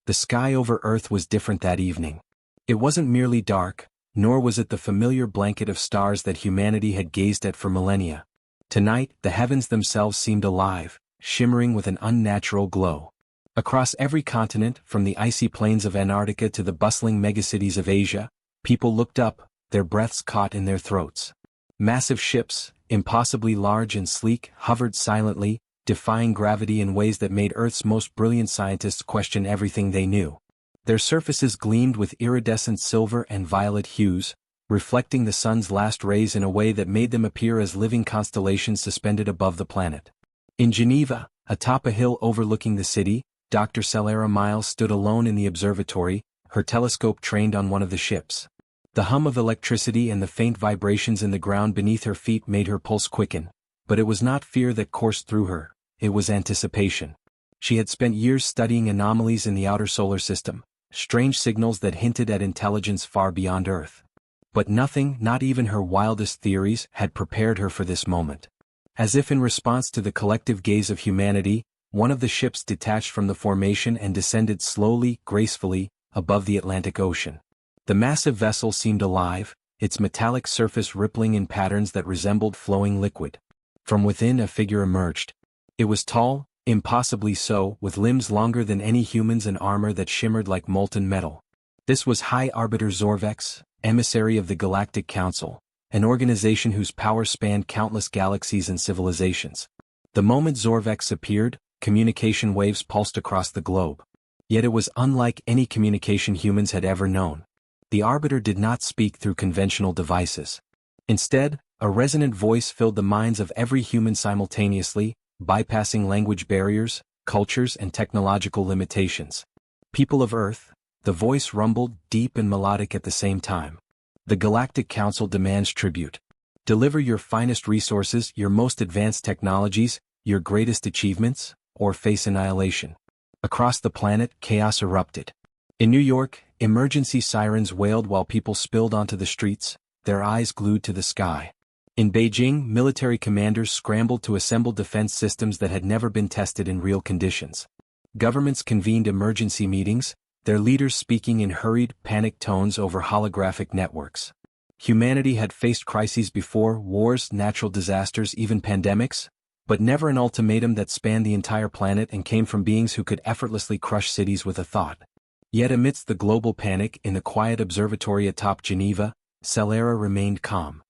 The sky over Earth was different that evening. It wasn't merely dark, nor was it the familiar blanket of stars that humanity had gazed at for millennia. Tonight, the heavens themselves seemed alive, shimmering with an unnatural glow. Across every continent, from the icy plains of Antarctica to the bustling megacities of Asia, people looked up, their breaths caught in their throats. Massive ships, impossibly large and sleek, hovered silently, defying gravity in ways that made Earth's most brilliant scientists question everything they knew. Their surfaces gleamed with iridescent silver and violet hues, reflecting the sun's last rays in a way that made them appear as living constellations suspended above the planet. In Geneva, atop a hill overlooking the city, Dr. Celera Miles stood alone in the observatory, her telescope trained on one of the ships. The hum of electricity and the faint vibrations in the ground beneath her feet made her pulse quicken, but it was not fear that coursed through her, it was anticipation. She had spent years studying anomalies in the outer solar system, strange signals that hinted at intelligence far beyond Earth. But nothing, not even her wildest theories, had prepared her for this moment. As if in response to the collective gaze of humanity, one of the ships detached from the formation and descended slowly, gracefully, above the Atlantic Ocean. The massive vessel seemed alive, its metallic surface rippling in patterns that resembled flowing liquid. From within a figure emerged. It was tall, impossibly so, with limbs longer than any humans and armor that shimmered like molten metal. This was High Arbiter Zorvex, emissary of the Galactic Council, an organization whose power spanned countless galaxies and civilizations. The moment Zorvex appeared, communication waves pulsed across the globe. Yet it was unlike any communication humans had ever known. The Arbiter did not speak through conventional devices. Instead, a resonant voice filled the minds of every human simultaneously, bypassing language barriers, cultures, and technological limitations. People of Earth, the voice rumbled, deep and melodic at the same time. The Galactic Council demands tribute. Deliver your finest resources, your most advanced technologies, your greatest achievements, or face annihilation. Across the planet, chaos erupted. In New York, emergency sirens wailed while people spilled onto the streets, their eyes glued to the sky. In Beijing, military commanders scrambled to assemble defense systems that had never been tested in real conditions. Governments convened emergency meetings, their leaders speaking in hurried, panicked tones over holographic networks. Humanity had faced crises before, wars, natural disasters, even pandemics, but never an ultimatum that spanned the entire planet and came from beings who could effortlessly crush cities with a thought. Yet amidst the global panic, in the quiet observatory atop Geneva, Celera remained calm.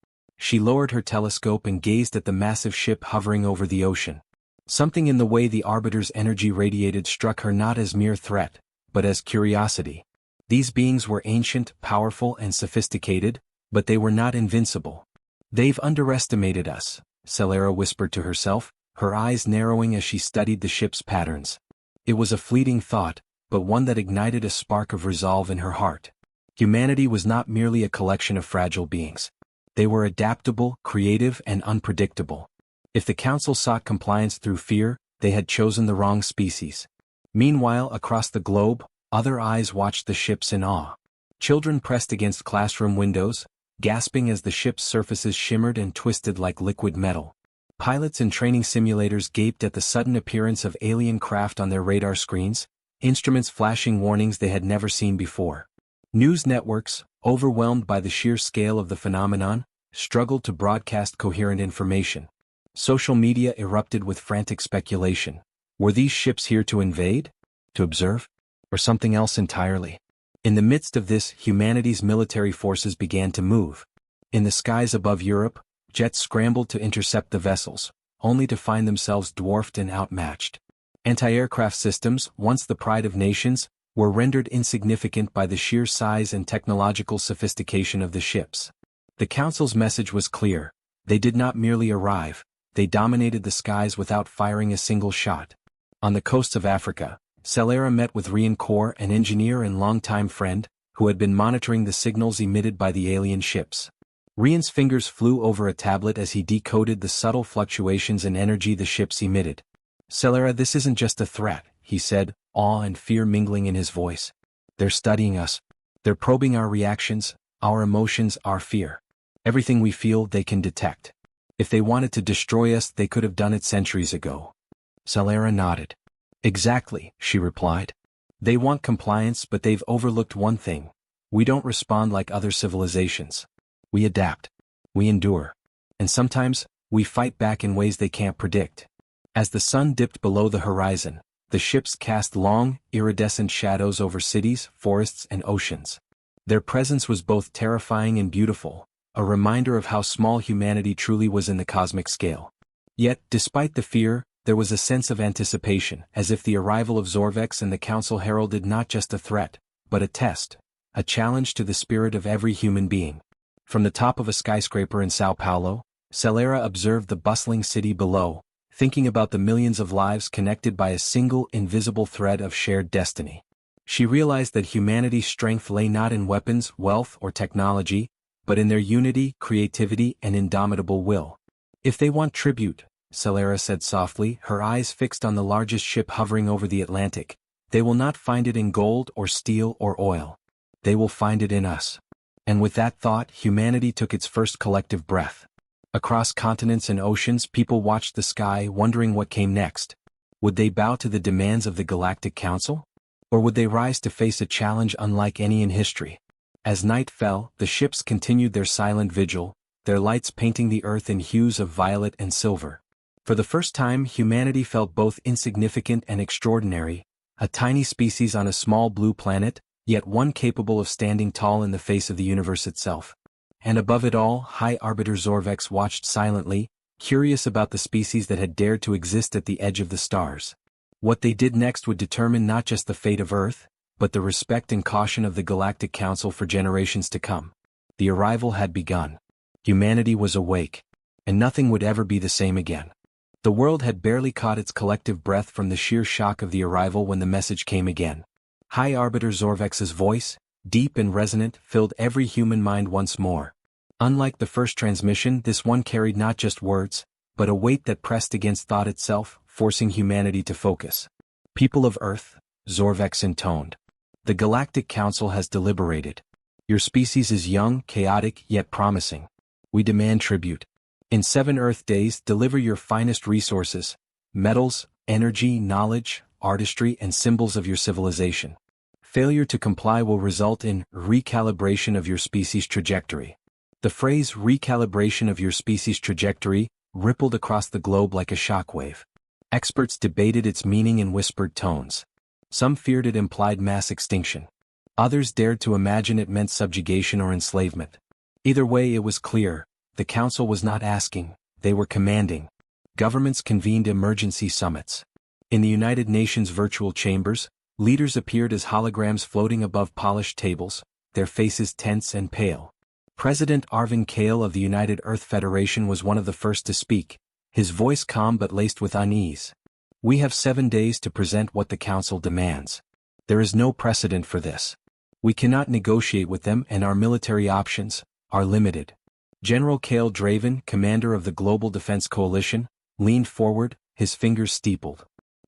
She lowered her telescope and gazed at the massive ship hovering over the ocean. Something in the way the Arbiter's energy radiated struck her not as mere threat, but as curiosity. These beings were ancient, powerful, and sophisticated, but they were not invincible. "They've underestimated us," Celera whispered to herself, her eyes narrowing as she studied the ship's patterns. It was a fleeting thought, but one that ignited a spark of resolve in her heart. Humanity was not merely a collection of fragile beings. They were adaptable, creative, and unpredictable. If the Council sought compliance through fear, they had chosen the wrong species. Meanwhile, across the globe, other eyes watched the ships in awe. Children pressed against classroom windows, gasping as the ship's surfaces shimmered and twisted like liquid metal. Pilots in training simulators gaped at the sudden appearance of alien craft on their radar screens, instruments flashing warnings they had never seen before. News networks, overwhelmed by the sheer scale of the phenomenon, struggled to broadcast coherent information. Social media erupted with frantic speculation. Were these ships here to invade? To observe? Or something else entirely? In the midst of this, humanity's military forces began to move. In the skies above Europe, jets scrambled to intercept the vessels, only to find themselves dwarfed and outmatched. Anti-aircraft systems, once the pride of nations, were rendered insignificant by the sheer size and technological sophistication of the ships. The Council's message was clear. They did not merely arrive, they dominated the skies without firing a single shot. On the coasts of Africa, Celera met with Rian Kaur, an engineer and longtime friend, who had been monitoring the signals emitted by the alien ships. Rian's fingers flew over a tablet as he decoded the subtle fluctuations in energy the ships emitted. "Celera, this isn't just a threat," he said, awe and fear mingling in his voice. "They're studying us. They're probing our reactions, our emotions, our fear. Everything we feel, they can detect. If they wanted to destroy us, they could have done it centuries ago." Celera nodded. "Exactly," she replied. They want compliance, but they've overlooked one thing. We don't respond like other civilizations. We adapt. We endure. And sometimes, we fight back in ways they can't predict. As the sun dipped below the horizon, the ships cast long, iridescent shadows over cities, forests, and oceans. Their presence was both terrifying and beautiful, a reminder of how small humanity truly was in the cosmic scale. Yet, despite the fear, there was a sense of anticipation, as if the arrival of Zorvex and the Council heralded not just a threat, but a test, a challenge to the spirit of every human being. From the top of a skyscraper in Sao Paulo, Celera observed the bustling city below, thinking about the millions of lives connected by a single invisible thread of shared destiny. She realized that humanity's strength lay not in weapons, wealth, or technology, but in their unity, creativity, and indomitable will. If they want tribute, Celera said softly, her eyes fixed on the largest ship hovering over the Atlantic, they will not find it in gold or steel or oil. They will find it in us. And with that thought, humanity took its first collective breath. Across continents and oceans, people watched the sky, wondering what came next. Would they bow to the demands of the Galactic Council? Or would they rise to face a challenge unlike any in history? As night fell, the ships continued their silent vigil, their lights painting the earth in hues of violet and silver. For the first time, humanity felt both insignificant and extraordinary, a tiny species on a small blue planet, yet one capable of standing tall in the face of the universe itself. And above it all, High Arbiter Zorvex watched silently, curious about the species that had dared to exist at the edge of the stars. What they did next would determine not just the fate of Earth, but the respect and caution of the Galactic Council for generations to come. The arrival had begun. Humanity was awake. And nothing would ever be the same again. The world had barely caught its collective breath from the sheer shock of the arrival when the message came again. High Arbiter Zorvex's voice, deep and resonant, filled every human mind once more. Unlike the first transmission, this one carried not just words, but a weight that pressed against thought itself, forcing humanity to focus. People of Earth, Zorvex intoned. The Galactic Council has deliberated. Your species is young, chaotic, yet promising. We demand tribute. In 7 Earth days, deliver your finest resources, metals, energy, knowledge, artistry, and symbols of your civilization. Failure to comply will result in recalibration of your species' trajectory. The phrase recalibration of your species' trajectory rippled across the globe like a shockwave. Experts debated its meaning in whispered tones. Some feared it implied mass extinction. Others dared to imagine it meant subjugation or enslavement. Either way, it was clear. The Council was not asking, they were commanding. Governments convened emergency summits. In the United Nations virtual chambers, leaders appeared as holograms floating above polished tables, their faces tense and pale. President Arvin Kale of the United Earth Federation was one of the first to speak, his voice calm but laced with unease. We have 7 days to present what the Council demands. There is no precedent for this. We cannot negotiate with them, and our military options are limited. General Kale Draven, commander of the Global Defense Coalition, leaned forward, his fingers steepled.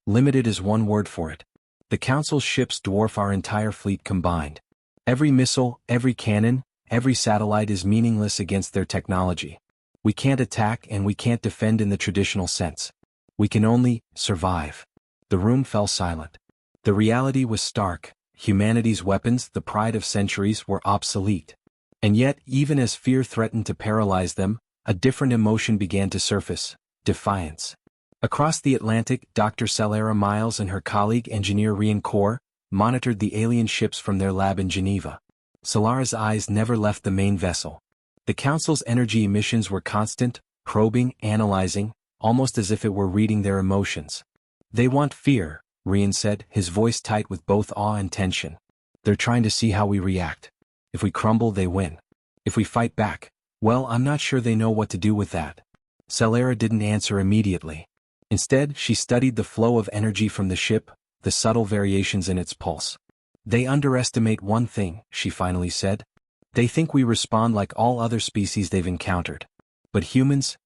Limited is one word for it. The Council's ships dwarf our entire fleet combined. Every missile, every cannon, every satellite is meaningless against their technology. We can't attack and we can't defend in the traditional sense. We can only survive. The room fell silent. The reality was stark. Humanity's weapons, the pride of centuries, were obsolete. And yet, even as fear threatened to paralyze them, a different emotion began to surface: defiance. Across the Atlantic, Dr. Celera Miles and her colleague Engineer Rian Kaur monitored the alien ships from their lab in Geneva. Celera's eyes never left the main vessel. The Council's energy emissions were constant, probing, analyzing, almost as if it were reading their emotions. They want fear, Rian said, his voice tight with both awe and tension. They're trying to see how we react. If we crumble, they win. If we fight back, well, I'm not sure they know what to do with that. Celera didn't answer immediately. Instead, she studied the flow of energy from the ship, the subtle variations in its pulse. They underestimate one thing, she finally said. They think we respond like all other species they've encountered. But humans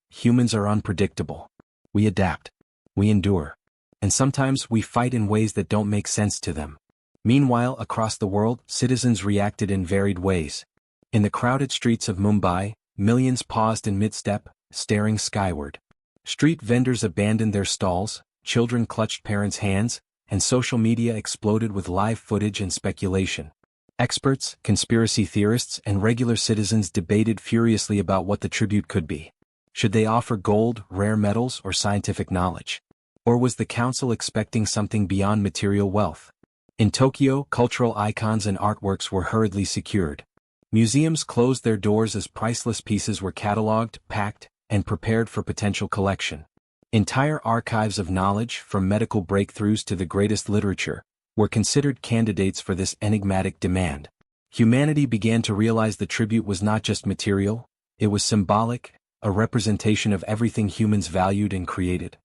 are unpredictable. We adapt. We endure. And sometimes we fight in ways that don't make sense to them. Meanwhile, across the world, citizens reacted in varied ways. In the crowded streets of Mumbai, millions paused in mid-step, staring skyward. Street vendors abandoned their stalls, children clutched parents' hands, and social media exploded with live footage and speculation. Experts, conspiracy theorists, and regular citizens debated furiously about what the tribute could be. Should they offer gold, rare metals, or scientific knowledge? Or was the council expecting something beyond material wealth? In Tokyo, cultural icons and artworks were hurriedly secured. Museums closed their doors as priceless pieces were catalogued, packed, and prepared for potential collection. Entire archives of knowledge, from medical breakthroughs to the greatest literature, were considered candidates for this enigmatic demand. Humanity began to realize the tribute was not just material, it was symbolic, a representation of everything humans valued and created.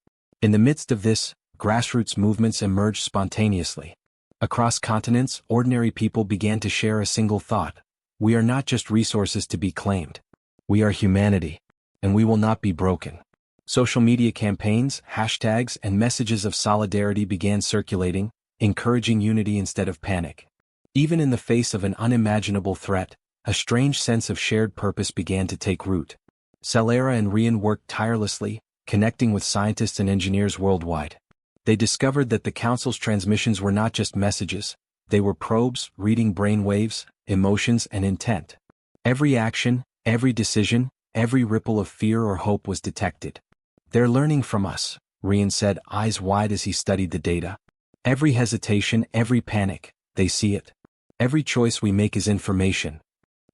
In the midst of this, grassroots movements emerged spontaneously. Across continents, ordinary people began to share a single thought: we are not just resources to be claimed. We are humanity, and we will not be broken. Social media campaigns, hashtags, and messages of solidarity began circulating, encouraging unity instead of panic. Even in the face of an unimaginable threat, a strange sense of shared purpose began to take root. Celera and Rian worked tirelessly, connecting with scientists and engineers worldwide. They discovered that the Council's transmissions were not just messages, they were probes, reading brain waves, emotions, and intent. Every action, every decision, every ripple of fear or hope was detected. "They're learning from us," Rian said, eyes wide as he studied the data. "Every hesitation, every panic, they see it. Every choice we make is information."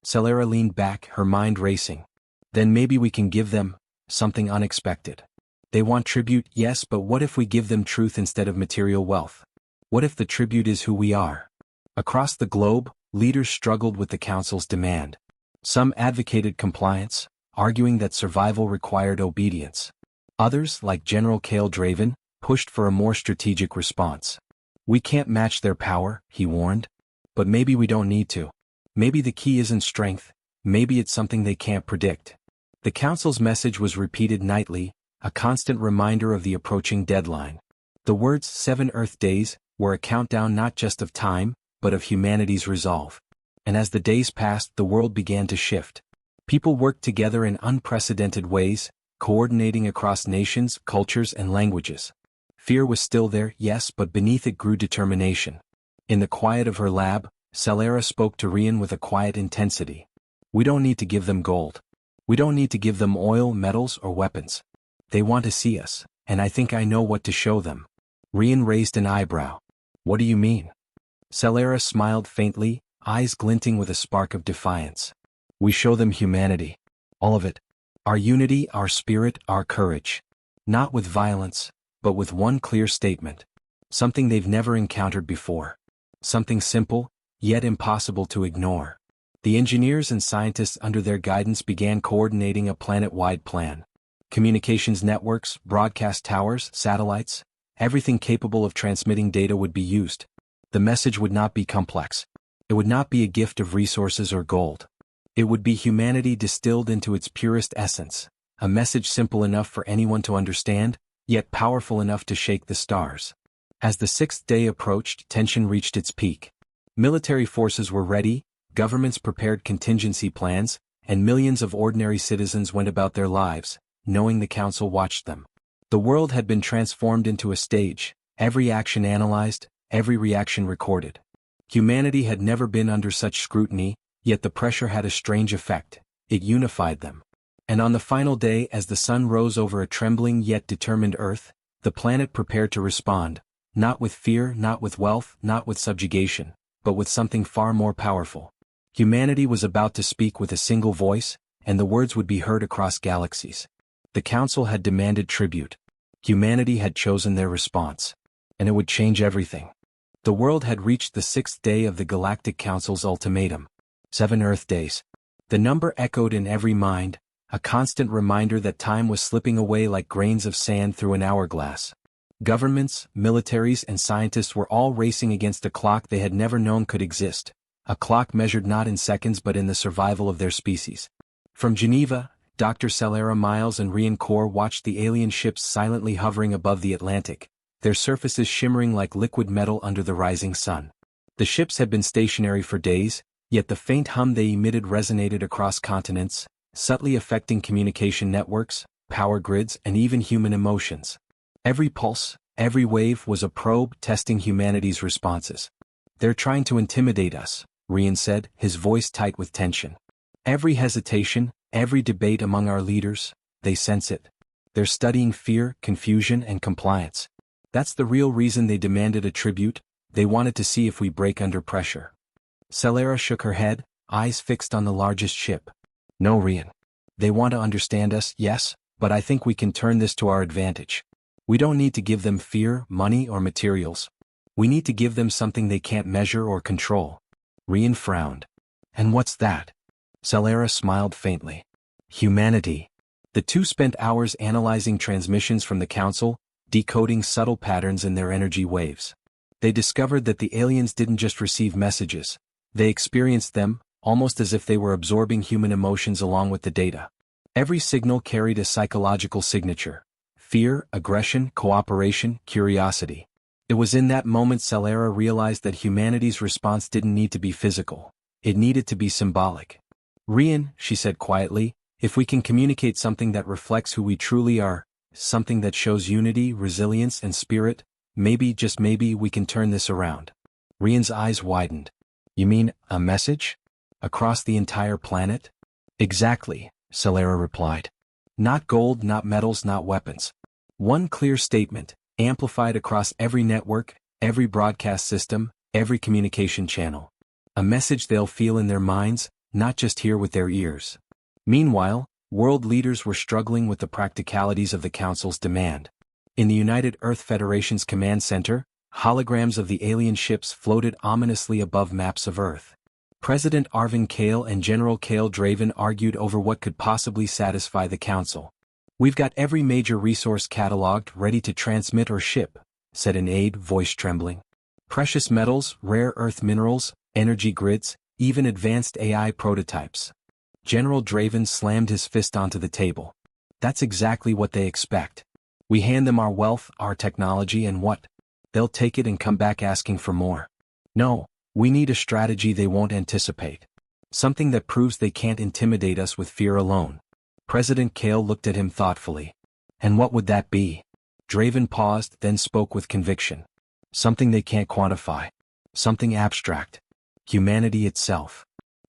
Celera leaned back, her mind racing. "Then maybe we can give them something unexpected. They want tribute, yes, but what if we give them truth instead of material wealth? What if the tribute is who we are?" Across the globe, leaders struggled with the Council's demand. Some advocated compliance, arguing that survival required obedience. Others, like General Cale Draven, pushed for a more strategic response. "We can't match their power," he warned. "But maybe we don't need to. Maybe the key isn't strength, maybe it's something they can't predict." The Council's message was repeated nightly, a constant reminder of the approaching deadline. The words 7 Earth days were a countdown not just of time, but of humanity's resolve. And as the days passed, the world began to shift. People worked together in unprecedented ways, coordinating across nations, cultures, and languages. Fear was still there, yes, but beneath it grew determination. In the quiet of her lab, Celera spoke to Rian with a quiet intensity. "We don't need to give them gold. We don't need to give them oil, metals, or weapons. They want to see us, and I think I know what to show them." Rian raised an eyebrow. "What do you mean?" Celera smiled faintly, eyes glinting with a spark of defiance. "We show them humanity. All of it. Our unity, our spirit, our courage. Not with violence, but with one clear statement. Something they've never encountered before. Something simple, yet impossible to ignore." The engineers and scientists under their guidance began coordinating a planet-wide plan. Communications networks, broadcast towers, satellites, everything capable of transmitting data would be used. The message would not be complex. It would not be a gift of resources or gold. It would be humanity distilled into its purest essence, a message simple enough for anyone to understand, yet powerful enough to shake the stars. As the 6th day approached, tension reached its peak. Military forces were ready, governments prepared contingency plans, and millions of ordinary citizens went about their lives, knowing the Council watched them. The world had been transformed into a stage, every action analyzed, every reaction recorded. Humanity had never been under such scrutiny, yet the pressure had a strange effect. It unified them. And on the final day, as the sun rose over a trembling yet determined Earth, the planet prepared to respond, not with fear, not with wealth, not with subjugation, but with something far more powerful. Humanity was about to speak with a single voice, and the words would be heard across galaxies. The Council had demanded tribute. Humanity had chosen their response. And it would change everything. The world had reached the 6th day of the Galactic Council's ultimatum. 7 Earth days. The number echoed in every mind, a constant reminder that time was slipping away like grains of sand through an hourglass. Governments, militaries, and scientists were all racing against a clock they had never known could exist, a clock measured not in seconds but in the survival of their species. From Geneva, Dr. Celera Miles and Rian Kaur watched the alien ships silently hovering above the Atlantic, their surfaces shimmering like liquid metal under the rising sun. The ships had been stationary for days, yet the faint hum they emitted resonated across continents, subtly affecting communication networks, power grids, and even human emotions. Every pulse, Every wave was a probe testing humanity's responses. "They're trying to intimidate us," Rian said, his voice tight with tension. "Every hesitation, every debate among our leaders, they sense it. They're studying fear, confusion, and compliance. That's the real reason they demanded a tribute. They wanted to see if we break under pressure." Celera shook her head, eyes fixed on the largest ship. "No, Rian. They want to understand us, yes, but I think we can turn this to our advantage. We don't need to give them fear, money, or materials. We need to give them something they can't measure or control." Rian frowned. "And what's that?" Celera smiled faintly. "Humanity." The two spent hours analyzing transmissions from the Council, decoding subtle patterns in their energy waves. They discovered that the aliens didn't just receive messages. They experienced them, almost as if they were absorbing human emotions along with the data. Every signal carried a psychological signature: fear, aggression, cooperation, curiosity. It was in that moment Celera realized that humanity's response didn't need to be physical. It needed to be symbolic. "Rian," she said quietly, "if we can communicate something that reflects who we truly are, something that shows unity, resilience, and spirit, maybe, just maybe, we can turn this around." Rian's eyes widened. "You mean, a message? Across the entire planet?" "Exactly," Celera replied. "Not gold, not metals, not weapons. One clear statement, amplified across every network, every broadcast system, every communication channel. A message they'll feel in their minds, not just hear with their ears." Meanwhile, world leaders were struggling with the practicalities of the Council's demand. In the United Earth Federation's command center, holograms of the alien ships floated ominously above maps of Earth. President Arvin Kale and General Kale Draven argued over what could possibly satisfy the Council. "We've got every major resource cataloged, ready to transmit or ship," said an aide, voice trembling. "Precious metals, rare earth minerals, energy grids, even advanced AI prototypes." General Draven slammed his fist onto the table. "That's exactly what they expect. We hand them our wealth, our technology, and what? They'll take it and come back asking for more. No, we need a strategy they won't anticipate. Something that proves they can't intimidate us with fear alone." President Kale looked at him thoughtfully. "And what would that be?" Draven paused, then spoke with conviction. "Something they can't quantify. Something abstract. Humanity itself."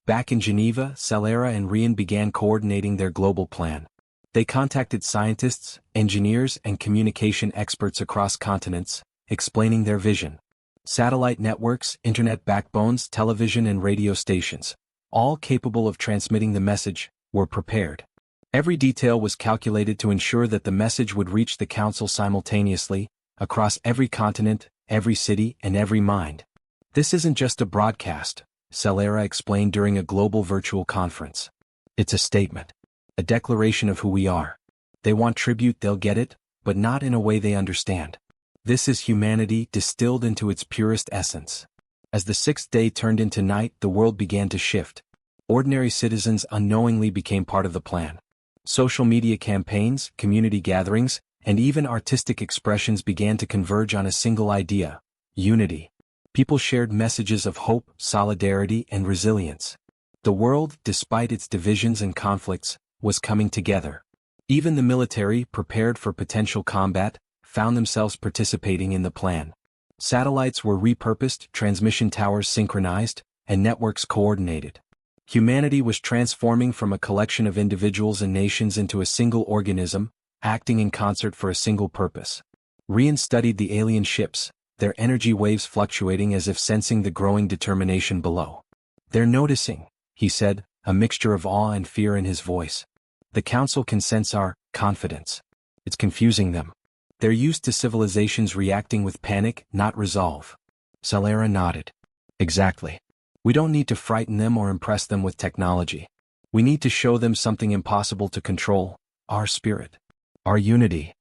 Back in Geneva, Celera and Rian began coordinating their global plan. They contacted scientists, engineers, and communication experts across continents, explaining their vision. Satellite networks, internet backbones, television and radio stations, all capable of transmitting the message, were prepared. Every detail was calculated to ensure that the message would reach the Council simultaneously, across every continent, every city, and every mind. "This isn't just a broadcast," Celera explained during a global virtual conference. "It's a statement. A declaration of who we are. They want tribute, they'll get it, but not in a way they understand. This is humanity distilled into its purest essence." As the sixth day turned into night, the world began to shift. Ordinary citizens unknowingly became part of the plan. Social media campaigns, community gatherings, and even artistic expressions began to converge on a single idea: unity. People shared messages of hope, solidarity, and resilience. The world, despite its divisions and conflicts, was coming together. Even the military, prepared for potential combat, found themselves participating in the plan. Satellites were repurposed, transmission towers synchronized, and networks coordinated. Humanity was transforming from a collection of individuals and nations into a single organism, acting in concert for a single purpose. Rian studied the alien ships, their energy waves fluctuating as if sensing the growing determination below. "They're noticing," he said, a mixture of awe and fear in his voice. "The Council can sense our confidence. It's confusing them. They're used to civilizations reacting with panic, not resolve." Celera nodded. "Exactly. We don't need to frighten them or impress them with technology. We need to show them something impossible to control: our spirit. Our unity."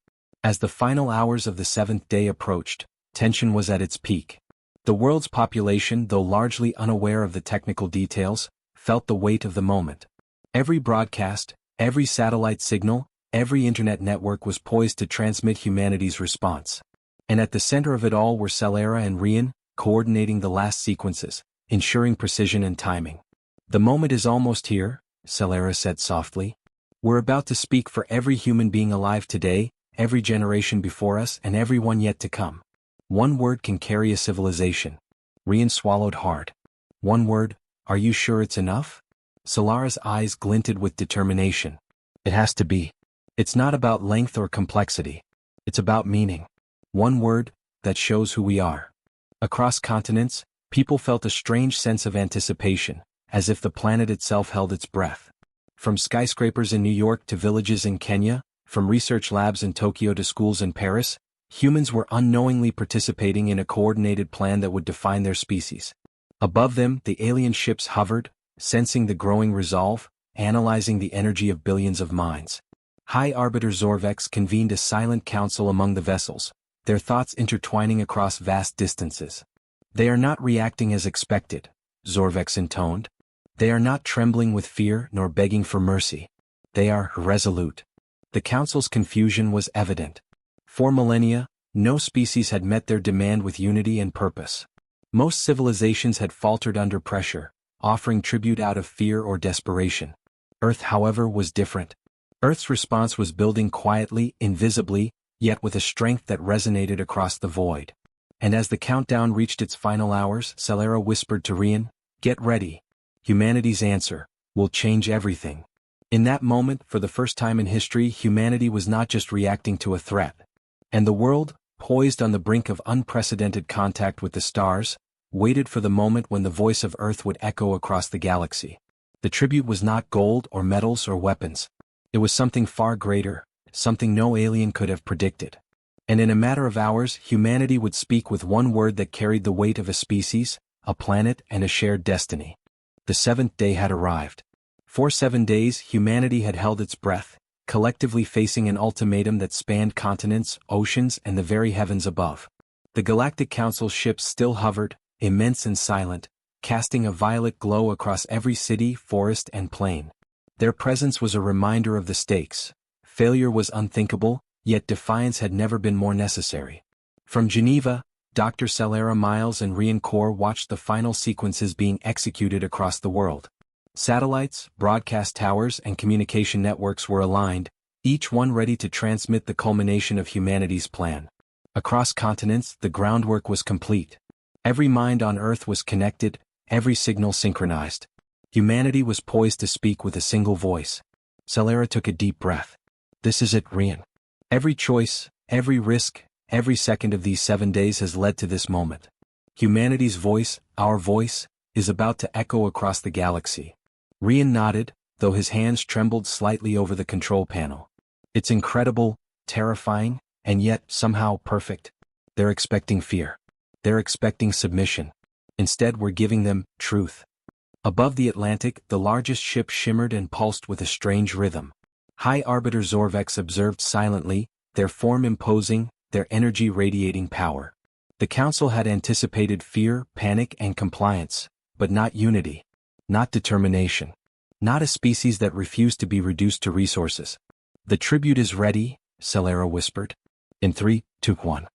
As the final hours of the seventh day approached, tension was at its peak. The world's population, though largely unaware of the technical details, felt the weight of the moment. Every broadcast, every satellite signal, every internet network was poised to transmit humanity's response. And at the center of it all were Celera and Rian, coordinating the last sequences, ensuring precision and timing. "The moment is almost here," Celera said softly. "We're about to speak for every human being alive today, every generation before us and every one yet to come. One word can carry a civilization. Rian swallowed hard. One word, are you sure it's enough? Solara's eyes glinted with determination. It has to be. It's not about length or complexity. It's about meaning. One word, that shows who we are. Across continents, people felt a strange sense of anticipation, as if the planet itself held its breath. From skyscrapers in New York to villages in Kenya, from research labs in Tokyo to schools in Paris, humans were unknowingly participating in a coordinated plan that would define their species. Above them, the alien ships hovered, sensing the growing resolve, analyzing the energy of billions of minds. High Arbiter Zorvex convened a silent council among the vessels, their thoughts intertwining across vast distances. They are not reacting as expected, Zorvex intoned. They are not trembling with fear nor begging for mercy. They are resolute. The council's confusion was evident. For millennia, no species had met their demand with unity and purpose. Most civilizations had faltered under pressure, offering tribute out of fear or desperation. Earth, however, was different. Earth's response was building quietly, invisibly, yet with a strength that resonated across the void. And as the countdown reached its final hours, Solera whispered to Rian, "Get ready. Humanity's answer will change everything." In that moment, for the first time in history, humanity was not just reacting to a threat. And the world, poised on the brink of unprecedented contact with the stars, waited for the moment when the voice of Earth would echo across the galaxy. The tribute was not gold or metals or weapons. It was something far greater, something no alien could have predicted. And in a matter of hours, humanity would speak with one word that carried the weight of a species, a planet, and a shared destiny. The seventh day had arrived. For 7 days, humanity had held its breath, collectively facing an ultimatum that spanned continents, oceans, and the very heavens above. The Galactic Council's ships still hovered, immense and silent, casting a violet glow across every city, forest, and plain. Their presence was a reminder of the stakes. Failure was unthinkable, yet defiance had never been more necessary. From Geneva, Dr. Solera Miles and Rian Kaur watched the final sequences being executed across the world. Satellites, broadcast towers, and communication networks were aligned, each one ready to transmit the culmination of humanity's plan. Across continents, the groundwork was complete. Every mind on Earth was connected, every signal synchronized. Humanity was poised to speak with a single voice. Solera took a deep breath. This is it, Rian. Every choice, every risk, every second of these 7 days has led to this moment. Humanity's voice, our voice, is about to echo across the galaxy. Rian nodded, though his hands trembled slightly over the control panel. It's incredible, terrifying, and yet somehow perfect. They're expecting fear. They're expecting submission. Instead, we're giving them truth. Above the Atlantic, the largest ship shimmered and pulsed with a strange rhythm. High Arbiter Zorvex observed silently, their form imposing, their energy radiating power. The Council had anticipated fear, panic, and compliance, but not unity. Not determination. Not a species that refused to be reduced to resources. The tribute is ready, Solera whispered. In 3, 2, 1.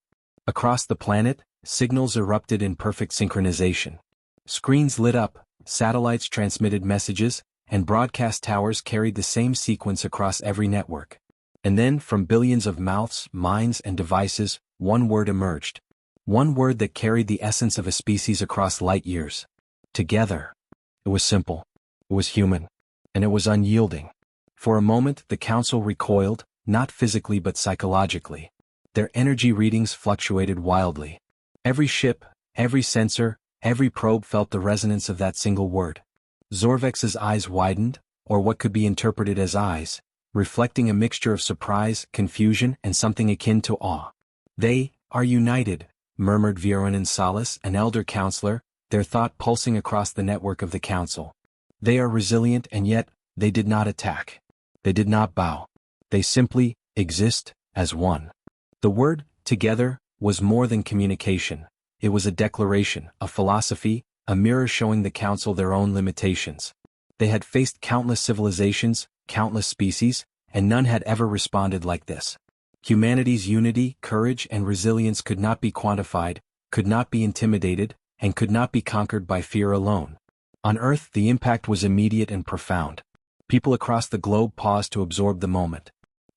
Across the planet, signals erupted in perfect synchronization. Screens lit up, satellites transmitted messages, and broadcast towers carried the same sequence across every network. And then, from billions of mouths, minds, and devices, one word emerged. One word that carried the essence of a species across light years. Together. It was simple. It was human. And it was unyielding. For a moment, the Council recoiled, not physically but psychologically. Their energy readings fluctuated wildly. Every ship, every sensor, every probe felt the resonance of that single word. Zorvex's eyes widened, or what could be interpreted as eyes, reflecting a mixture of surprise, confusion, and something akin to awe. "They are united," murmured Vieronin Salas, an elder counselor, their thought pulsing across the network of the Council. "They are resilient, and yet, they did not attack. They did not bow. They simply exist as one." The word, together, was more than communication. It was a declaration, a philosophy, a mirror showing the Council their own limitations. They had faced countless civilizations, countless species, and none had ever responded like this. Humanity's unity, courage, and resilience could not be quantified, could not be intimidated, and could not be conquered by fear alone. On Earth, the impact was immediate and profound. People across the globe paused to absorb the moment.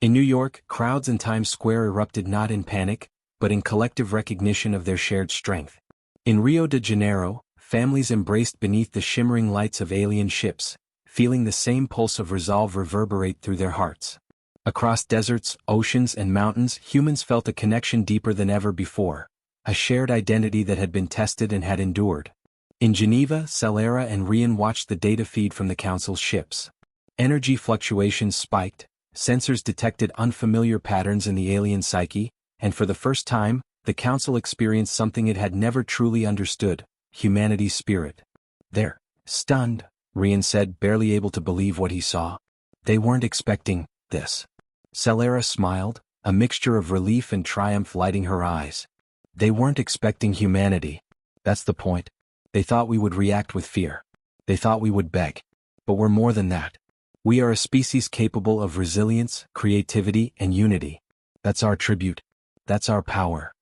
In New York, crowds in Times Square erupted not in panic, but in collective recognition of their shared strength. In Rio de Janeiro, families embraced beneath the shimmering lights of alien ships, feeling the same pulse of resolve reverberate through their hearts. Across deserts, oceans, and mountains, humans felt a connection deeper than ever before, a shared identity that had been tested and had endured. In Geneva, Celera and Rian watched the data feed from the Council's ships. Energy fluctuations spiked, sensors detected unfamiliar patterns in the alien psyche, and for the first time, the Council experienced something it had never truly understood: humanity's spirit. "They're stunned," Rian said, barely able to believe what he saw. "They weren't expecting this." Celera smiled, a mixture of relief and triumph lighting her eyes. "They weren't expecting humanity. That's the point. They thought we would react with fear. They thought we would beg. But we're more than that. We are a species capable of resilience, creativity, and unity. That's our tribute. That's our power."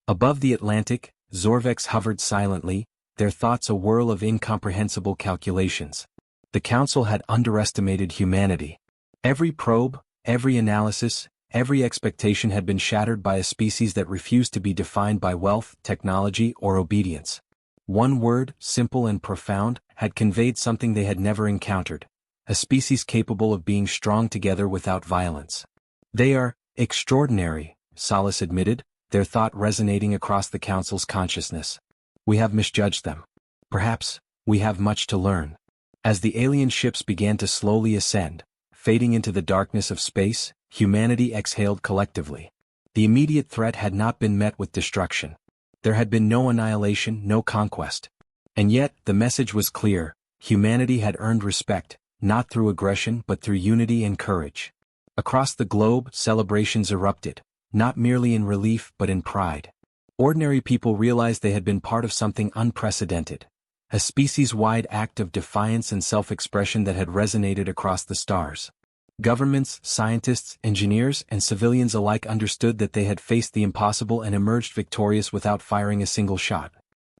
Above the Atlantic, Zorvex hovered silently, their thoughts a whirl of incomprehensible calculations. The Council had underestimated humanity. Every probe, every analysis, every expectation had been shattered by a species that refused to be defined by wealth, technology, or obedience. One word, simple and profound, had conveyed something they had never encountered: a species capable of being strong together without violence. "They are extraordinary," Solace admitted, their thought resonating across the Council's consciousness. "We have misjudged them. Perhaps, we have much to learn." As the alien ships began to slowly ascend, fading into the darkness of space, humanity exhaled collectively. The immediate threat had not been met with destruction. There had been no annihilation, no conquest. And yet, the message was clear: humanity had earned respect, not through aggression but through unity and courage. Across the globe, celebrations erupted, not merely in relief but in pride. Ordinary people realized they had been part of something unprecedented, a species-wide act of defiance and self-expression that had resonated across the stars. Governments, scientists, engineers, and civilians alike understood that they had faced the impossible and emerged victorious without firing a single shot.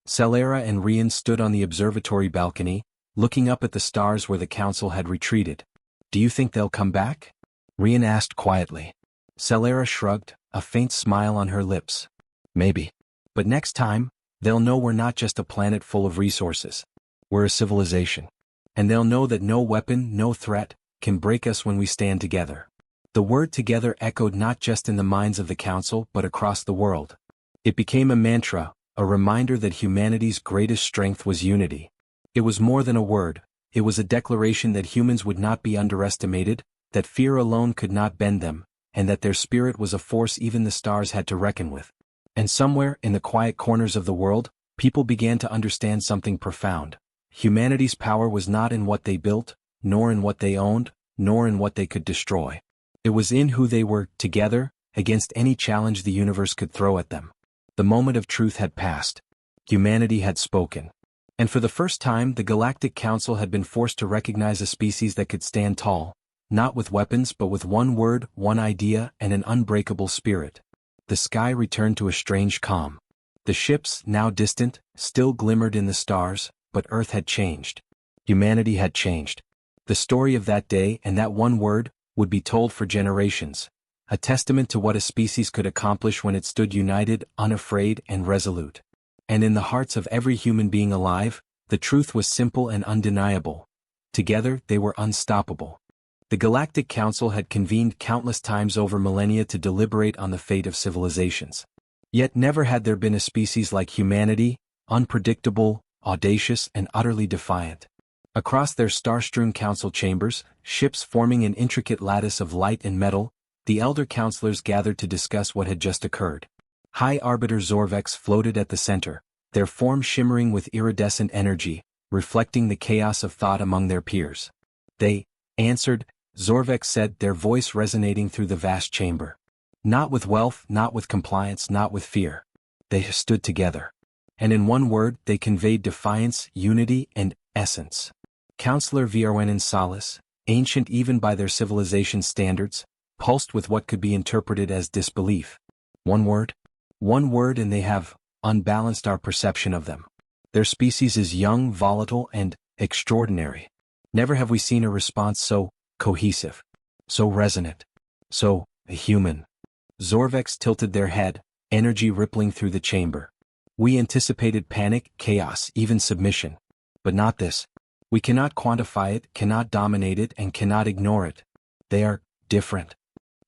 Celera and Rian stood on the observatory balcony, looking up at the stars where the Council had retreated. "Do you think they'll come back?" Rian asked quietly. Celera shrugged, a faint smile on her lips. "Maybe. But next time, they'll know we're not just a planet full of resources. We're a civilization. And they'll know that no weapon, no threat, can break us when we stand together." The word "together" echoed not just in the minds of the Council but across the world. It became a mantra, a reminder that humanity's greatest strength was unity. It was more than a word, it was a declaration that humans would not be underestimated, that fear alone could not bend them, and that their spirit was a force even the stars had to reckon with. And somewhere, in the quiet corners of the world, people began to understand something profound. Humanity's power was not in what they built, nor in what they owned, nor in what they could destroy. It was in who they were, together, against any challenge the universe could throw at them. The moment of truth had passed. Humanity had spoken. And for the first time, the Galactic Council had been forced to recognize a species that could stand tall, not with weapons but with one word, one idea, and an unbreakable spirit. The sky returned to a strange calm. The ships, now distant, still glimmered in the stars, but Earth had changed. Humanity had changed. The story of that day and that one word would be told for generations, a testament to what a species could accomplish when it stood united, unafraid, and resolute. And in the hearts of every human being alive, the truth was simple and undeniable. Together, they were unstoppable. The Galactic Council had convened countless times over millennia to deliberate on the fate of civilizations. Yet never had there been a species like humanity, unpredictable, audacious, and utterly defiant. Across their star-strewn council chambers, ships forming an intricate lattice of light and metal, the elder counselors gathered to discuss what had just occurred. High Arbiter Zorvex floated at the center, their form shimmering with iridescent energy, reflecting the chaos of thought among their peers. "They answered," Zorvex said, their voice resonating through the vast chamber. "Not with wealth, not with compliance, not with fear. They stood together. And in one word, they conveyed defiance, unity, and essence." Counselor Vierwenin Solace, ancient even by their civilization's standards, pulsed with what could be interpreted as disbelief. One word? One word and they have unbalanced our perception of them. Their species is young, volatile, and extraordinary. Never have we seen a response so cohesive, so resonant, so A human. Zorvex tilted their head, energy rippling through the chamber. We anticipated panic, chaos, even submission. But not this. We cannot quantify it, cannot dominate it, and cannot ignore it. They are different.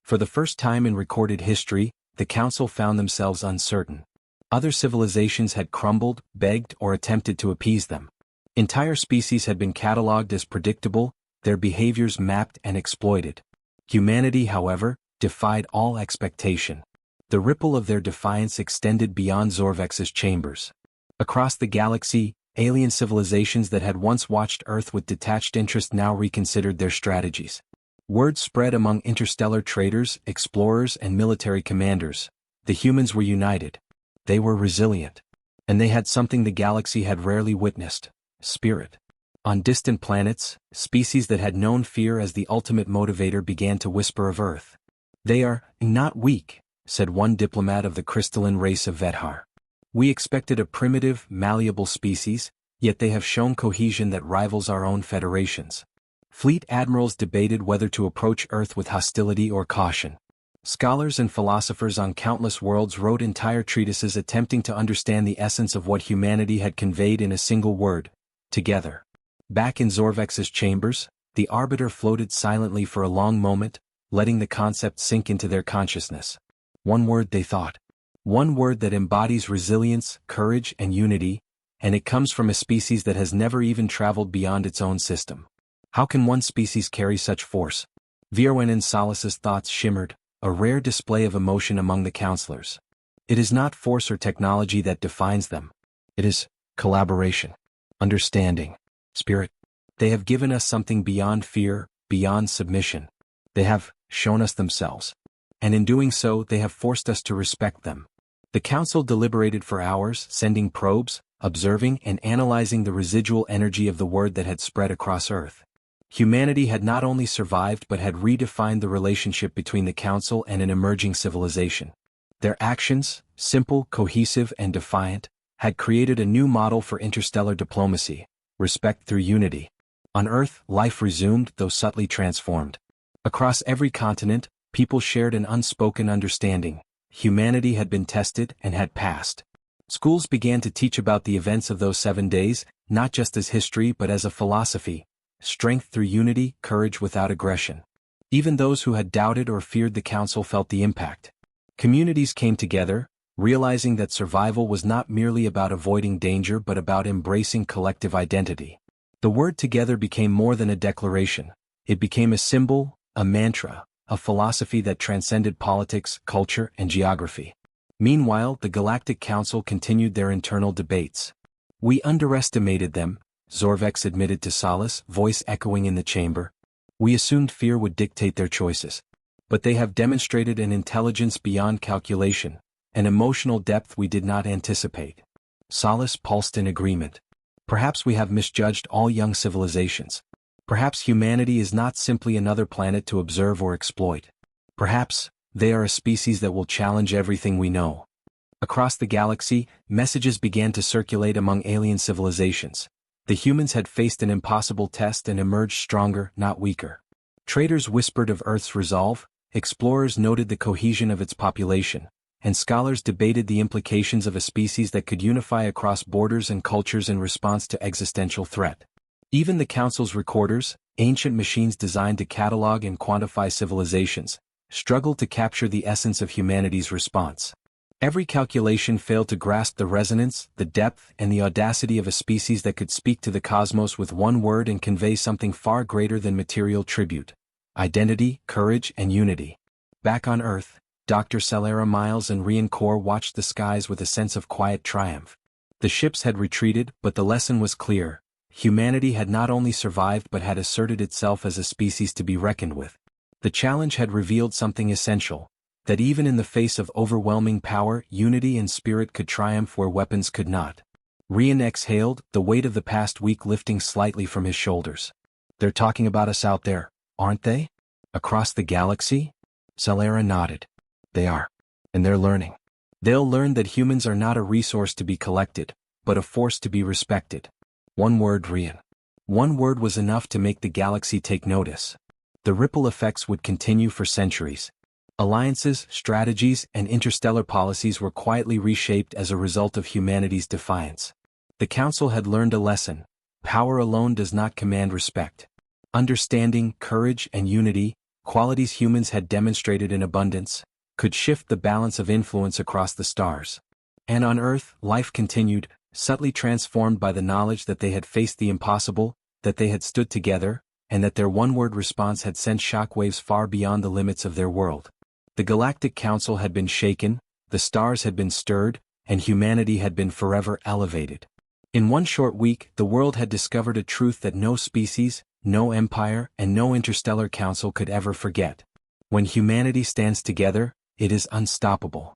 For the first time in recorded history, the Council found themselves uncertain. Other civilizations had crumbled, begged, or attempted to appease them. Entire species had been catalogued as predictable, their behaviors mapped and exploited. Humanity, however, defied all expectation. The ripple of their defiance extended beyond Zorvex's chambers. Across the galaxy, alien civilizations that had once watched Earth with detached interest now reconsidered their strategies. Word spread among interstellar traders, explorers, and military commanders. The humans were united. They were resilient. And they had something the galaxy had rarely witnessed: spirit. On distant planets, species that had known fear as the ultimate motivator began to whisper of Earth. "They are not weak," said one diplomat of the crystalline race of Vedhar. "We expected a primitive, malleable species, yet they have shown cohesion that rivals our own federations." Fleet admirals debated whether to approach Earth with hostility or caution. Scholars and philosophers on countless worlds wrote entire treatises attempting to understand the essence of what humanity had conveyed in a single word: together. Back in Zorvex's chambers, the Arbiter floated silently for a long moment, letting the concept sink into their consciousness. One word, they thought. One word that embodies resilience, courage, and unity, and it comes from a species that has never even traveled beyond its own system. How can one species carry such force? Virwen and Solace's thoughts shimmered, a rare display of emotion among the counselors. It is not force or technology that defines them. It is collaboration, understanding, spirit. They have given us something beyond fear, beyond submission. They have shown us themselves. And in doing so, they have forced us to respect them. The Council deliberated for hours, sending probes, observing and analyzing the residual energy of the word that had spread across Earth. Humanity had not only survived but had redefined the relationship between the Council and an emerging civilization. Their actions, simple, cohesive, and defiant, had created a new model for interstellar diplomacy: respect through unity. On Earth, life resumed, though subtly transformed. Across every continent, people shared an unspoken understanding: humanity had been tested and had passed. Schools began to teach about the events of those 7 days, not just as history but as a philosophy: strength through unity, courage without aggression. Even those who had doubted or feared the Council felt the impact. Communities came together, realizing that survival was not merely about avoiding danger but about embracing collective identity. The word together became more than a declaration. It became a symbol, a mantra, a philosophy that transcended politics, culture, and geography. Meanwhile, the Galactic Council continued their internal debates. "We underestimated them," Zorvex admitted to Solace, voice echoing in the chamber. "We assumed fear would dictate their choices. But they have demonstrated an intelligence beyond calculation, an emotional depth we did not anticipate." Solace pulsed in agreement. "Perhaps we have misjudged all young civilizations. Perhaps humanity is not simply another planet to observe or exploit. Perhaps they are a species that will challenge everything we know." Across the galaxy, messages began to circulate among alien civilizations. The humans had faced an impossible test and emerged stronger, not weaker. Traders whispered of Earth's resolve, explorers noted the cohesion of its population, and scholars debated the implications of a species that could unify across borders and cultures in response to existential threat. Even the Council's recorders, ancient machines designed to catalog and quantify civilizations, struggled to capture the essence of humanity's response. Every calculation failed to grasp the resonance, the depth, and the audacity of a species that could speak to the cosmos with one word and convey something far greater than material tribute: identity, courage, and unity. Back on Earth, Dr. Celera Miles and Rian Kor watched the skies with a sense of quiet triumph. The ships had retreated, but the lesson was clear: humanity had not only survived but had asserted itself as a species to be reckoned with. The challenge had revealed something essential: that even in the face of overwhelming power, unity and spirit could triumph where weapons could not. Rian exhaled, the weight of the past week lifting slightly from his shoulders. "They're talking about us out there, aren't they? Across the galaxy?" Celera nodded. "They are. And they're learning. They'll learn that humans are not a resource to be collected, but a force to be respected." One word, Rian. One word was enough to make the galaxy take notice. The ripple effects would continue for centuries. Alliances, strategies, and interstellar policies were quietly reshaped as a result of humanity's defiance. The Council had learned a lesson: power alone does not command respect. Understanding, courage, and unity, qualities humans had demonstrated in abundance, could shift the balance of influence across the stars. And on Earth, life continued, subtly transformed by the knowledge that they had faced the impossible, that they had stood together, and that their one-word response had sent shockwaves far beyond the limits of their world. The Galactic Council had been shaken, the stars had been stirred, and humanity had been forever elevated. In one short week, the world had discovered a truth that no species, no empire, and no interstellar council could ever forget. When humanity stands together, it is unstoppable.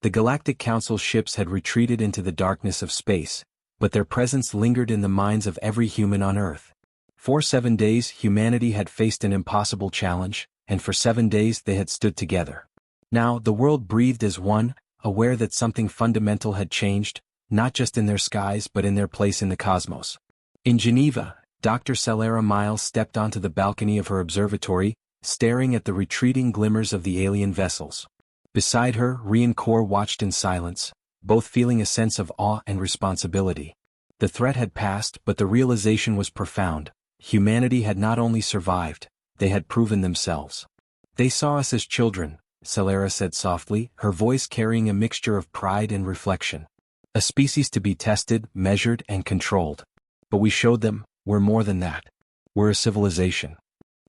The Galactic Council's ships had retreated into the darkness of space, but their presence lingered in the minds of every human on Earth. For 7 days, humanity had faced an impossible challenge, and for 7 days they had stood together. Now, the world breathed as one, aware that something fundamental had changed, not just in their skies but in their place in the cosmos. In Geneva, Dr. Celera Miles stepped onto the balcony of her observatory, staring at the retreating glimmers of the alien vessels. Beside her, Rian Kaur watched in silence, both feeling a sense of awe and responsibility. The threat had passed, but the realization was profound: humanity had not only survived, they had proven themselves. "They saw us as children," Celera said softly, her voice carrying a mixture of pride and reflection. "A species to be tested, measured, and controlled. But we showed them, we're more than that. We're a civilization."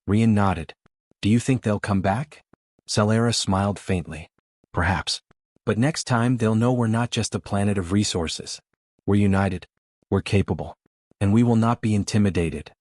Rian nodded. "Do you think they'll come back?" Celera smiled faintly. "Perhaps. But next time they'll know we're not just a planet of resources. We're united. We're capable. And we will not be intimidated."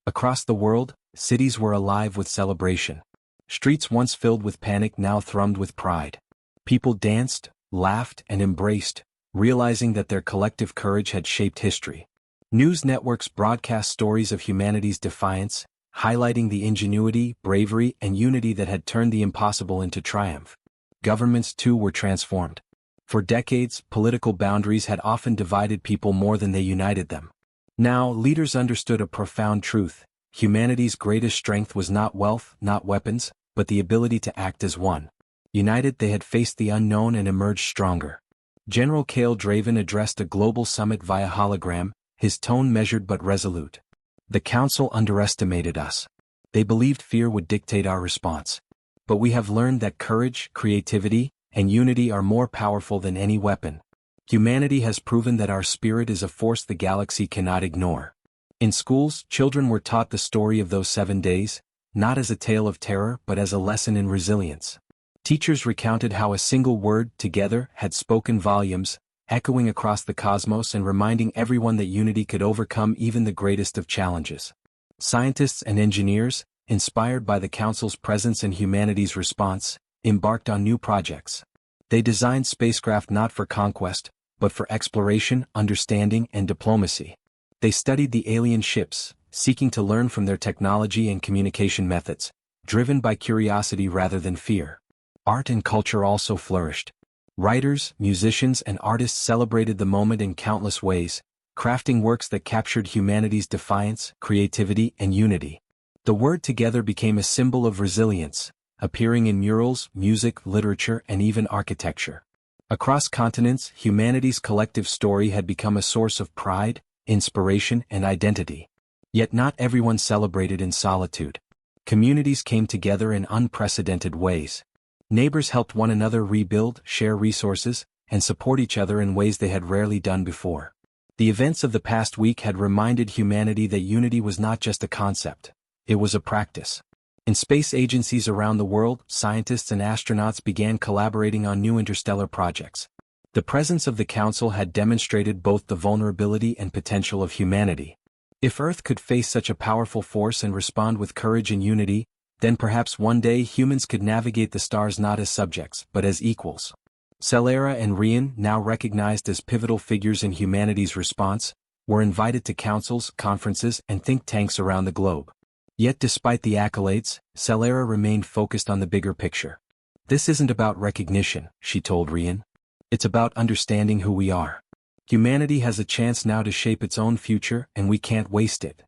Across the world, cities were alive with celebration. Streets once filled with panic now thrummed with pride. People danced, laughed, and embraced, realizing that their collective courage had shaped history. News networks broadcast stories of humanity's defiance, highlighting the ingenuity, bravery, and unity that had turned the impossible into triumph. Governments, too, were transformed. For decades, political boundaries had often divided people more than they united them. Now, leaders understood a profound truth: humanity's greatest strength was not wealth, not weapons, but the ability to act as one. United, they had faced the unknown and emerged stronger. General Cale Draven addressed a global summit via hologram, his tone measured but resolute. "The Council underestimated us. They believed fear would dictate our response. But we have learned that courage, creativity, and unity are more powerful than any weapon. Humanity has proven that our spirit is a force the galaxy cannot ignore." In schools, children were taught the story of those 7 days, not as a tale of terror but as a lesson in resilience. Teachers recounted how a single word, together, had spoken volumes, echoing across the cosmos and reminding everyone that unity could overcome even the greatest of challenges. Scientists and engineers, inspired by the Council's presence and humanity's response, embarked on new projects. They designed spacecraft not for conquest, but for exploration, understanding, and diplomacy. They studied the alien ships, seeking to learn from their technology and communication methods, driven by curiosity rather than fear. Art and culture also flourished. Writers, musicians, and artists celebrated the moment in countless ways, crafting works that captured humanity's defiance, creativity, and unity. The word together became a symbol of resilience, appearing in murals, music, literature, and even architecture. Across continents, humanity's collective story had become a source of pride, inspiration, and identity. Yet not everyone celebrated in solitude. Communities came together in unprecedented ways. Neighbors helped one another rebuild, share resources, and support each other in ways they had rarely done before. The events of the past week had reminded humanity that unity was not just a concept. It was a practice. In space agencies around the world, scientists and astronauts began collaborating on new interstellar projects. The presence of the Council had demonstrated both the vulnerability and potential of humanity. If Earth could face such a powerful force and respond with courage and unity, then perhaps one day humans could navigate the stars not as subjects, but as equals. Celera and Rian, now recognized as pivotal figures in humanity's response, were invited to councils, conferences, and think tanks around the globe. Yet despite the accolades, Celera remained focused on the bigger picture. "This isn't about recognition," she told Rian. "It's about understanding who we are. Humanity has a chance now to shape its own future, and we can't waste it."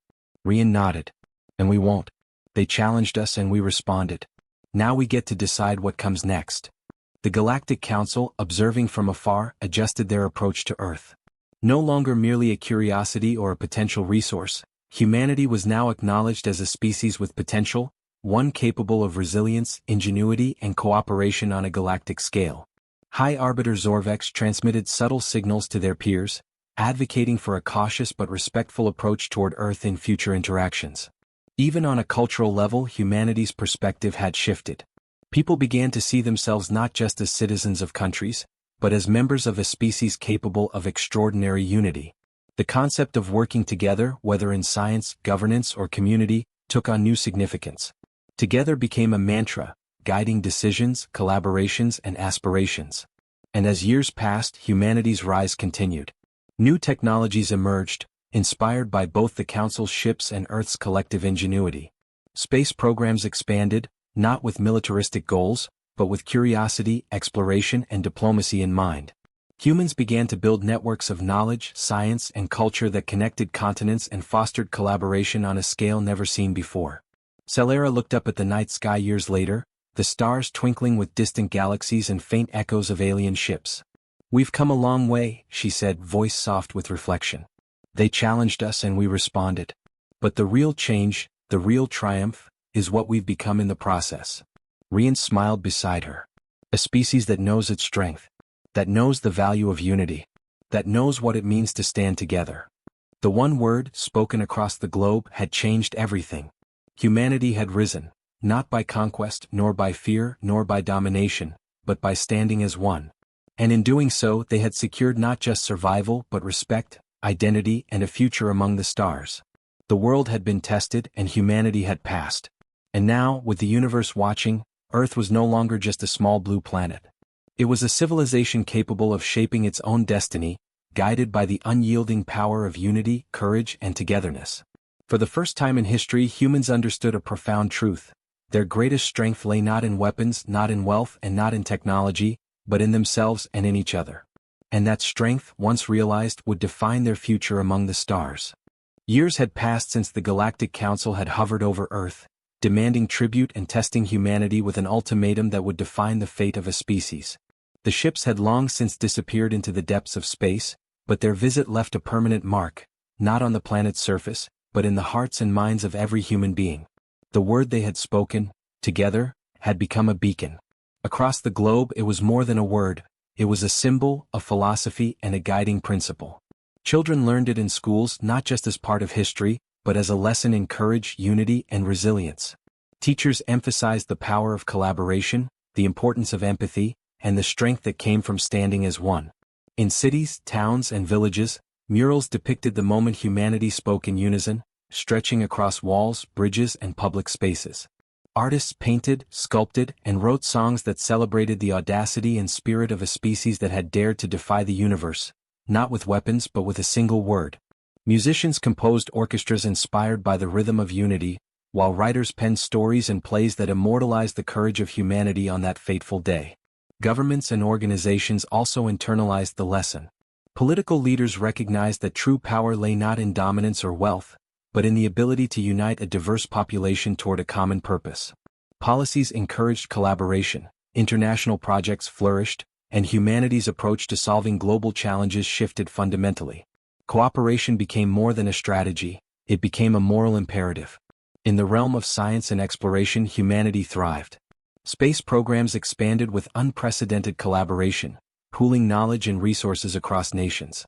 Rian nodded. "And we won't. They challenged us and we responded. Now we get to decide what comes next. The Galactic Council, observing from afar, adjusted their approach to Earth. No longer merely a curiosity or a potential resource, humanity was now acknowledged as a species with potential, one capable of resilience, ingenuity, and cooperation on a galactic scale. High Arbiter Zorvex transmitted subtle signals to their peers, advocating for a cautious but respectful approach toward Earth in future interactions. Even on a cultural level, humanity's perspective had shifted. People began to see themselves not just as citizens of countries, but as members of a species capable of extraordinary unity. The concept of working together, whether in science, governance, or community, took on new significance. Together became a mantra, guiding decisions, collaborations, and aspirations. And as years passed, humanity's rise continued. New technologies emerged, inspired by both the Council's ships and Earth's collective ingenuity. Space programs expanded, not with militaristic goals, but with curiosity, exploration, and diplomacy in mind. Humans began to build networks of knowledge, science, and culture that connected continents and fostered collaboration on a scale never seen before. Celera looked up at the night sky years later, the stars twinkling with distant galaxies and faint echoes of alien ships. "We've come a long way," she said, voice soft with reflection. "They challenged us and we responded. But the real change, the real triumph, is what we've become in the process." Rian smiled beside her. "A species that knows its strength, that knows the value of unity, that knows what it means to stand together." The one word, spoken across the globe, had changed everything. Humanity had risen, not by conquest, nor by fear, nor by domination, but by standing as one. And in doing so, they had secured not just survival but respect, identity, and a future among the stars. The world had been tested and humanity had passed. And now, with the universe watching, Earth was no longer just a small blue planet. It was a civilization capable of shaping its own destiny, guided by the unyielding power of unity, courage, and togetherness. For the first time in history, humans understood a profound truth. Their greatest strength lay not in weapons, not in wealth, and not in technology, but in themselves and in each other. And that strength, once realized, would define their future among the stars. Years had passed since the Galactic Council had hovered over Earth, demanding tribute and testing humanity with an ultimatum that would define the fate of a species. The ships had long since disappeared into the depths of space, but their visit left a permanent mark, not on the planet's surface, but in the hearts and minds of every human being. The word they had spoken, together, had become a beacon. Across the globe, it was more than a word, it was a symbol, a philosophy, and a guiding principle. Children learned it in schools not just as part of history, but as a lesson in courage, unity, and resilience. Teachers emphasized the power of collaboration, the importance of empathy, and the strength that came from standing as one. In cities, towns, and villages, murals depicted the moment humanity spoke in unison, stretching across walls, bridges, and public spaces. Artists painted, sculpted, and wrote songs that celebrated the audacity and spirit of a species that had dared to defy the universe, not with weapons but with a single word. Musicians composed orchestras inspired by the rhythm of unity, while writers penned stories and plays that immortalized the courage of humanity on that fateful day. Governments and organizations also internalized the lesson. Political leaders recognized that true power lay not in dominance or wealth, but in the ability to unite a diverse population toward a common purpose. Policies encouraged collaboration, international projects flourished, and humanity's approach to solving global challenges shifted fundamentally. Cooperation became more than a strategy, it became a moral imperative. In the realm of science and exploration, humanity thrived. Space programs expanded with unprecedented collaboration, pooling knowledge and resources across nations.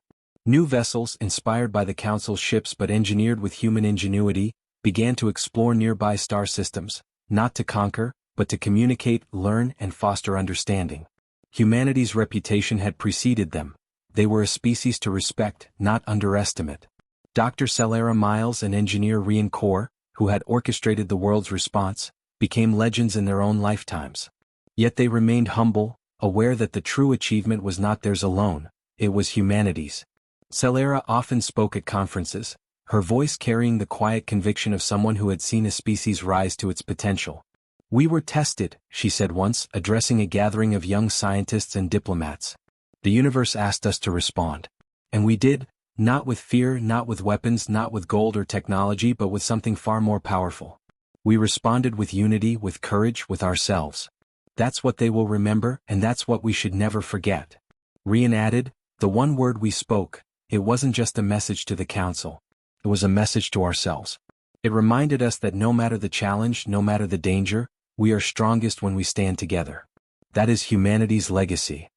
New vessels, inspired by the Council's ships but engineered with human ingenuity, began to explore nearby star systems, not to conquer, but to communicate, learn, and foster understanding. Humanity's reputation had preceded them. They were a species to respect, not underestimate. Dr. Celera Miles and engineer Rian Kaur, who had orchestrated the world's response, became legends in their own lifetimes. Yet they remained humble, aware that the true achievement was not theirs alone, it was humanity's. Celera often spoke at conferences, her voice carrying the quiet conviction of someone who had seen a species rise to its potential. "We were tested," she said once, addressing a gathering of young scientists and diplomats. "The universe asked us to respond. And we did, not with fear, not with weapons, not with gold or technology, but with something far more powerful. We responded with unity, with courage, with ourselves. That's what they will remember, and that's what we should never forget. Rian added, the one word we spoke, it wasn't just a message to the council. It was a message to ourselves. It reminded us that no matter the challenge, no matter the danger, we are strongest when we stand together. That is humanity's legacy.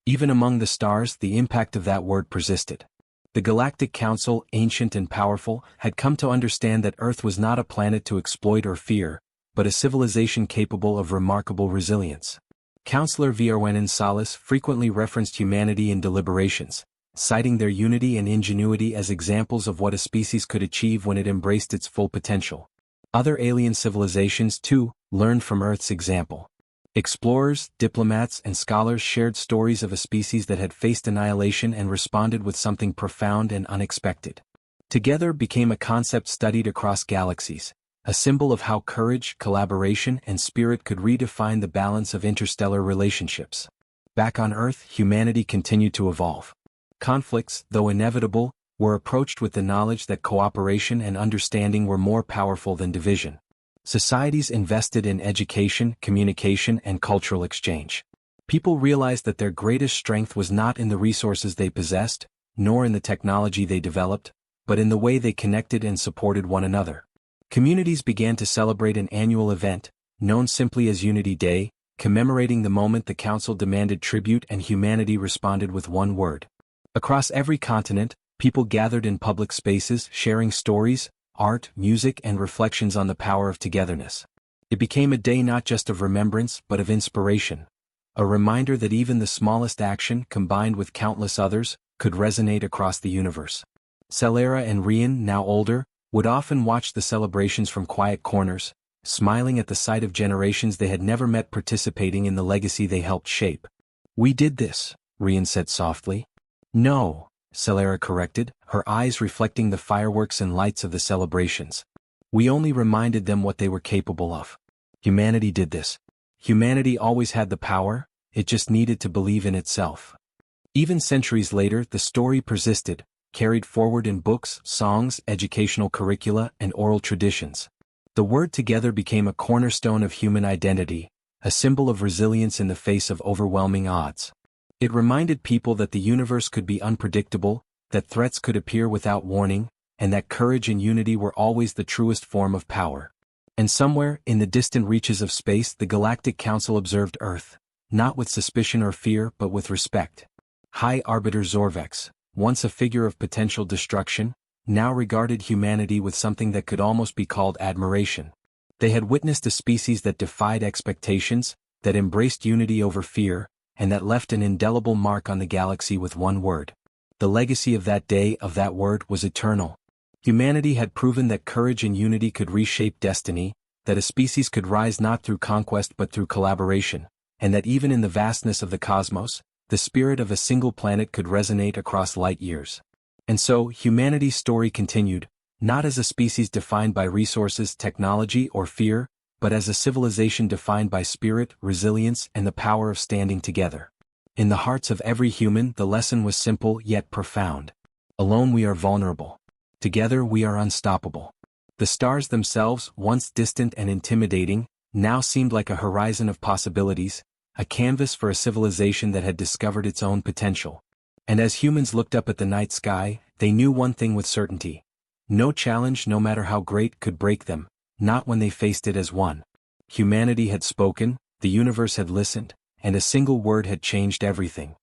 Even among the stars, the impact of that word persisted. The Galactic Council, ancient and powerful, had come to understand that Earth was not a planet to exploit or fear, but a civilization capable of remarkable resilience. Councillor Vierwenin Salas frequently referenced humanity in deliberations, citing their unity and ingenuity as examples of what a species could achieve when it embraced its full potential. Other alien civilizations, too, learned from Earth's example. Explorers, diplomats, and scholars shared stories of a species that had faced annihilation and responded with something profound and unexpected. Together became a concept studied across galaxies, a symbol of how courage, collaboration, and spirit could redefine the balance of interstellar relationships. Back on Earth, humanity continued to evolve. Conflicts, though inevitable, were approached with the knowledge that cooperation and understanding were more powerful than division. Societies invested in education, communication, and cultural exchange. People realized that their greatest strength was not in the resources they possessed, nor in the technology they developed, but in the way they connected and supported one another. Communities began to celebrate an annual event, known simply as Unity Day, commemorating the moment the Council demanded tribute and humanity responded with one word. Across every continent, people gathered in public spaces, sharing stories, art, music, and reflections on the power of togetherness. It became a day not just of remembrance but of inspiration, a reminder that even the smallest action, combined with countless others, could resonate across the universe. Celera and Rian, now older, would often watch the celebrations from quiet corners, smiling at the sight of generations they had never met participating in the legacy they helped shape. "We did this," Rian said softly. "No," Celera corrected, her eyes reflecting the fireworks and lights of the celebrations. "We only reminded them what they were capable of. Humanity did this. Humanity always had the power, it just needed to believe in itself." Even centuries later, the story persisted, carried forward in books, songs, educational curricula, and oral traditions. The word together became a cornerstone of human identity, a symbol of resilience in the face of overwhelming odds. It reminded people that the universe could be unpredictable, that threats could appear without warning, and that courage and unity were always the truest form of power. And somewhere, in the distant reaches of space, the Galactic Council observed Earth, not with suspicion or fear but with respect. High Arbiter Zorvex, once a figure of potential destruction, now regarded humanity with something that could almost be called admiration. They had witnessed a species that defied expectations, that embraced unity over fear, and that left an indelible mark on the galaxy with one word. The legacy of that day, of that word, was eternal. Humanity had proven that courage and unity could reshape destiny, that a species could rise not through conquest but through collaboration, and that even in the vastness of the cosmos, the spirit of a single planet could resonate across light years. And so, humanity's story continued, not as a species defined by resources, technology, or fear, but as a civilization defined by spirit, resilience, and the power of standing together. In the hearts of every human, the lesson was simple yet profound. Alone we are vulnerable. Together we are unstoppable. The stars themselves, once distant and intimidating, now seemed like a horizon of possibilities, a canvas for a civilization that had discovered its own potential. And as humans looked up at the night sky, they knew one thing with certainty. No challenge, no matter how great, could break them, not when they faced it as one. Humanity had spoken, the universe had listened, and a single word had changed everything.